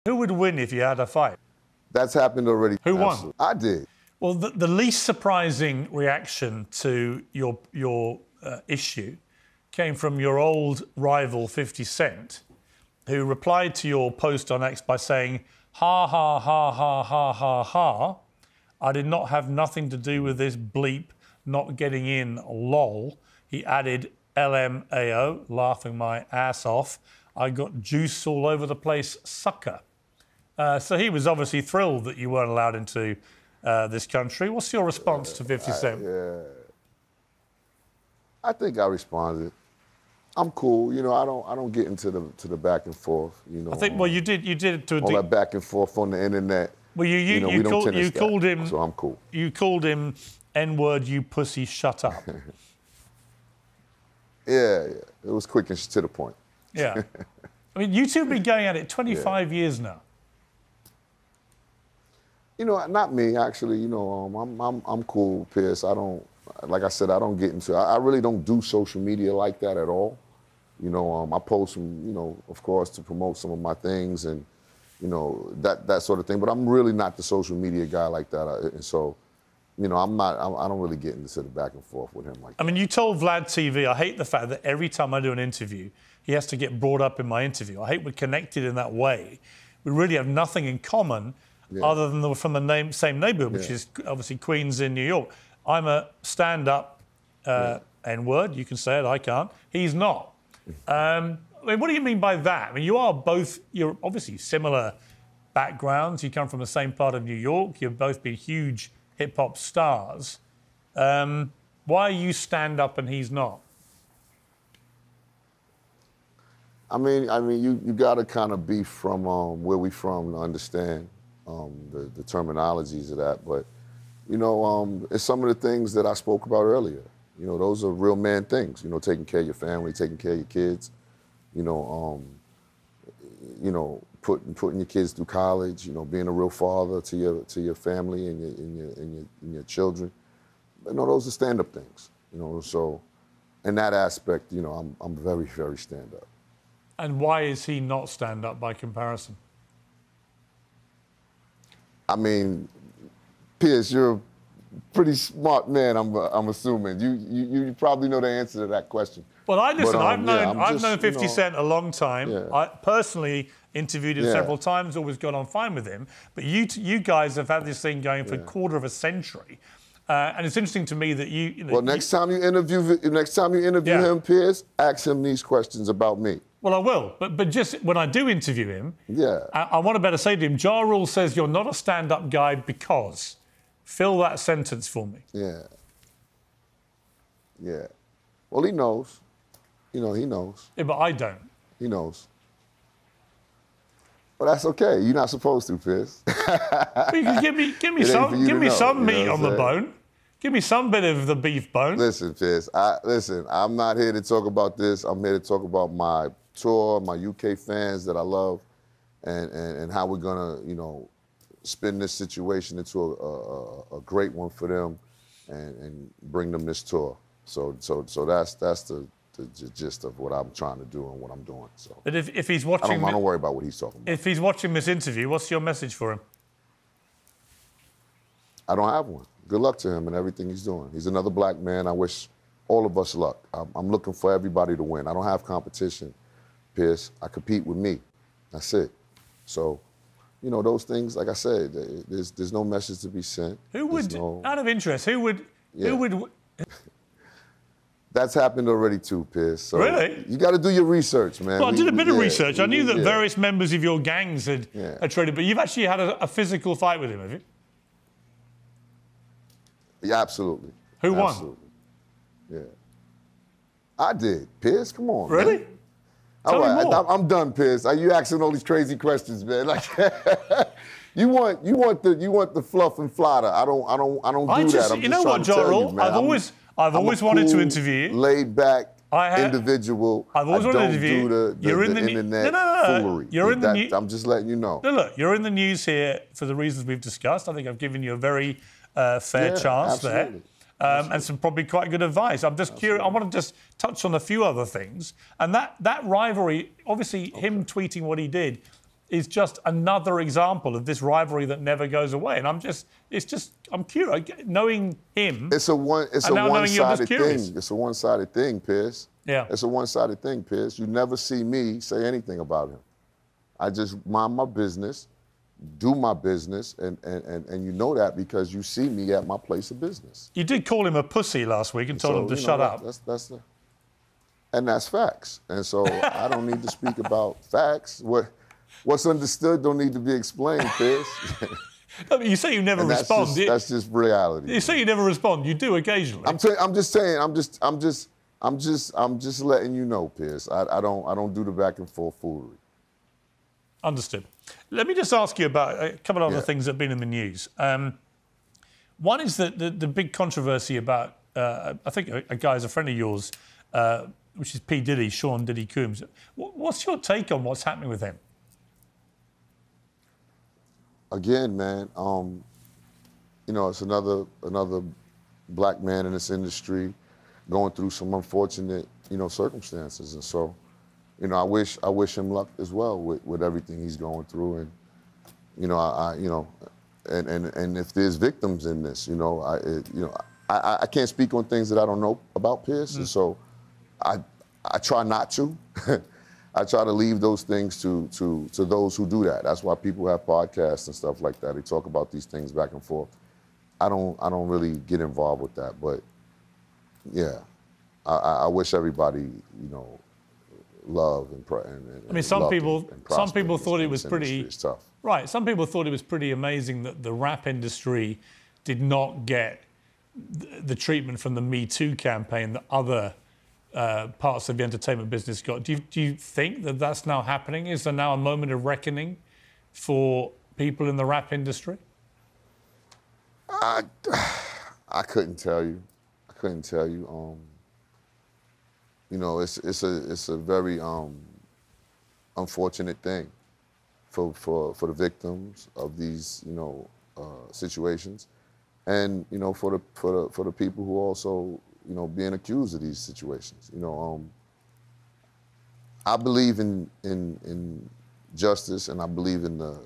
Who would win if you had a fight? That's happened already. Who won? Absolutely. I did. Well, the least surprising reaction to your issue came from your old rival 50 Cent, who replied to your post on X by saying, "Ha ha ha ha ha ha ha. I did not have nothing to do with this bleep not getting in, lol." He added LMAO, laughing my ass off. "I got juice all over the place, sucker." So he was obviously thrilled that you weren't allowed into this country. What's your response to 50 Cent? I think I responded. I'm cool, you know. I don't get into the back and forth, you know. I think you did to all that back and forth on the internet. Well, you called him. So I'm cool. You called him N-word, you pussy, shut up. Yeah, it was quick and to the point. Yeah, I mean, you two have been going at it 25 years now. You know, not me actually. You know, I'm cool, Pierce. I don't, like I said, I don't get into. I really don't do social media like that at all. You know, I post some, you know, of course, to promote some of my things and, you know, that sort of thing. But I'm really not the social media guy like that. And so, you know, I don't really get into the back and forth with him like that. I mean, you told Vlad TV, I hate the fact that every time I do an interview, he has to get brought up in my interview. I hate we're connected in that way. We really have nothing in common other than from the same neighborhood, which is obviously Queens in New York. I'm a stand-up N-word. You can say it, I can't. He's not. I mean, what do you mean by that? I mean, you're obviously similar backgrounds. You come from the same part of New York. You've both been huge hip-hop stars. Why are you stand-up and he's not? I mean, you got to kind of be from where we from to understand the terminologies of that. But, you know, it's some of the things that I spoke about earlier. You know, those are real man things. You know, taking care of your family, taking care of your kids. You know, putting your kids through college. You know, being a real father to your family and your children. You know, those are stand-up things. You know, so in that aspect, you know, I'm very, very stand-up. And why is he not stand-up by comparison? I mean, Pierce, you're a pretty smart man, I'm assuming. You probably know the answer to that question. Well, I've known 50 Cent a long time. Yeah. I personally interviewed him several times, always got on fine with him. But you guys have had this thing going for a quarter of a century. And it's interesting to me that you know... Well, next time you interview him, Pierce, ask him these questions about me. Well, I will, but just when I do interview him, I want to better say to him, Ja Rule says you're not a stand-up guy because... Fill that sentence for me. Yeah. Yeah. Well, he knows. You know, he knows. Yeah, but I don't. He knows. Well, that's okay. You're not supposed to, Pierce. Well, you can give me some meat on the bone. Give me some bit of the beef bone. Listen, Pierce. I'm not here to talk about this. I'm here to talk about my tour, my UK fans that I love, and how we're gonna, you know, spin this situation into a great one for them, and bring them this tour. So that's the gist of what I'm trying to do and what I'm doing. So. But if he's watching, I don't worry about what he's talking about. If he's watching this interview, what's your message for him? I don't have one. Good luck to him and everything he's doing. He's another black man. I wish all of us luck. I'm looking for everybody to win. I don't have competition, Pierce. I compete with me. That's it. So. You know, those things, like I said, there's no message to be sent. Who would, out of interest, who would... That's happened already too, Pierce. So really? You got to do your research, man. Well, I did a bit of research. I knew that various members of your gangs had traded, but you've actually had a physical fight with him, have you? Yeah, absolutely. Who won? Absolutely. Yeah. I did, Pierce. Come on, really? Man. All right, I'm done, Pierce. Are you asking all these crazy questions, man? Like, you want the fluff and flatter. I don't do that. You know what, Ja Rule? I've always wanted to interview you. Laid back individual. I've always wanted to interview you. You're in the internet foolery. You're in the news. I'm just letting you know. No, look, you're in the news here for the reasons we've discussed. I think I've given you a very fair chance there. And some probably quite good advice. I'm just curious. I want to just touch on a few other things. And that rivalry, obviously, him tweeting what he did, is just another example of this rivalry that never goes away. And I'm curious. Knowing him, it's a one-sided thing. It's a one-sided thing, Pierce. Yeah. It's a one-sided thing, Pierce. You never see me say anything about him. I just mind my business, do my business, and you know that because you see me at my place of business. You did call him a pussy last week and told him to shut up. And that's facts. And so I don't need to speak about facts. What's understood don't need to be explained, Pierce. No, but you say you never respond. That's just reality. You say you never respond. You do occasionally. I'm just saying. I'm just letting you know, Pierce. I don't do the back and forth foolery. Understood. Let me just ask you about a couple of other things that have been in the news. One is the big controversy about I think a guy is a friend of yours, which is P. Diddy, Sean Diddy Coombs. What's your take on what's happening with him? Again, man, it's another black man in this industry going through some unfortunate, circumstances. And so, I wish him luck as well with everything he's going through. And, and if there's victims in this, I can't speak on things that I don't know about, Pierce. And so I try not to. I try to leave those things to those who do that. That's why people have podcasts and stuff like that. They talk about these things back and forth. I don't really get involved with that. But yeah, I wish everybody, love and I mean, some people thought it was pretty. It's tough. Right. Some people thought it was pretty amazing that the rap industry did not get the treatment from the Me Too campaign that other parts of the entertainment business got. Do you think that that's now happening? Is there now a moment of reckoning for people in the rap industry? I couldn't tell you. It's a very unfortunate thing for the victims of these situations, and for the people who also being accused of these situations. I believe in justice, and I believe in the